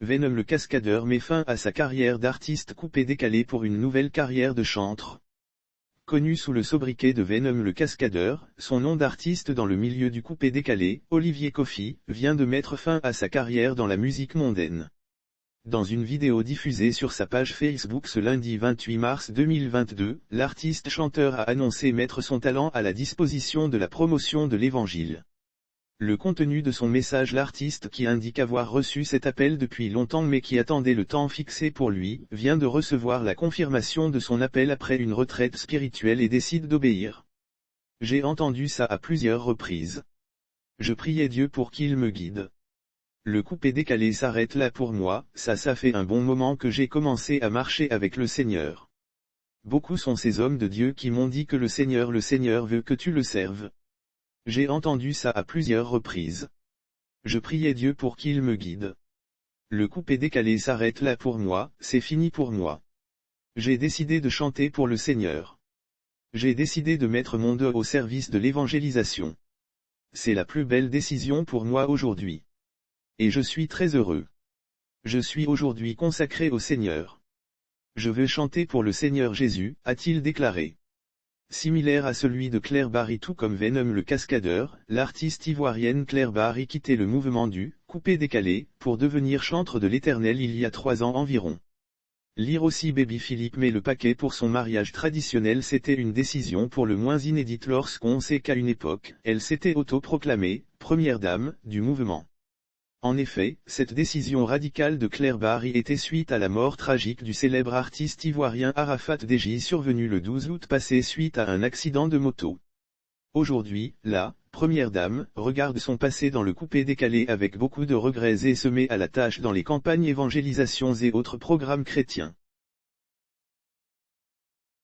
Venom le cascadeur met fin à sa carrière d'artiste coupé-décalé pour une nouvelle carrière de chanteur. Connu sous le sobriquet de Venom le cascadeur, son nom d'artiste dans le milieu du coupé-décalé, Olivier Coffy, vient de mettre fin à sa carrière dans la musique mondaine. Dans une vidéo diffusée sur sa page Facebook ce lundi 28 mars 2022, l'artiste chanteur a annoncé mettre son talent à la disposition de la promotion de l'Évangile. Le contenu de son message, l'artiste qui indique avoir reçu cet appel depuis longtemps mais qui attendait le temps fixé pour lui, vient de recevoir la confirmation de son appel après une retraite spirituelle et décide d'obéir. J'ai entendu ça à plusieurs reprises. Je priais Dieu pour qu'il me guide. Le coupé-décalé s'arrête là pour moi, ça fait un bon moment que j'ai commencé à marcher avec le Seigneur. Beaucoup sont ces hommes de Dieu qui m'ont dit que le Seigneur veut que tu le serves. J'ai entendu ça à plusieurs reprises. Je priais Dieu pour qu'il me guide. Le coupé-décalé s'arrête là pour moi, c'est fini pour moi. J'ai décidé de chanter pour le Seigneur. J'ai décidé de mettre mon dos au service de l'évangélisation. C'est la plus belle décision pour moi aujourd'hui. Et je suis très heureux. Je suis aujourd'hui consacré au Seigneur. Je veux chanter pour le Seigneur Jésus, a-t-il déclaré. Similaire à celui de Claire Barry, tout comme Venom le cascadeur, l'artiste ivoirienne Claire Barry quittait le mouvement du coupé-décalé pour devenir chantre de l'Éternel il y a 3 ans environ. Lire aussi Baby Philippe met le paquet pour son mariage traditionnel. C'était une décision pour le moins inédite lorsqu'on sait qu'à une époque, elle s'était autoproclamée première dame du mouvement. En effet, cette décision radicale de Claire Barry était suite à la mort tragique du célèbre artiste ivoirien Arafat Deji survenu le 12 août passé suite à un accident de moto. Aujourd'hui, la première dame regarde son passé dans le coupé-décalé avec beaucoup de regrets et se met à la tâche dans les campagnes évangélisations et autres programmes chrétiens.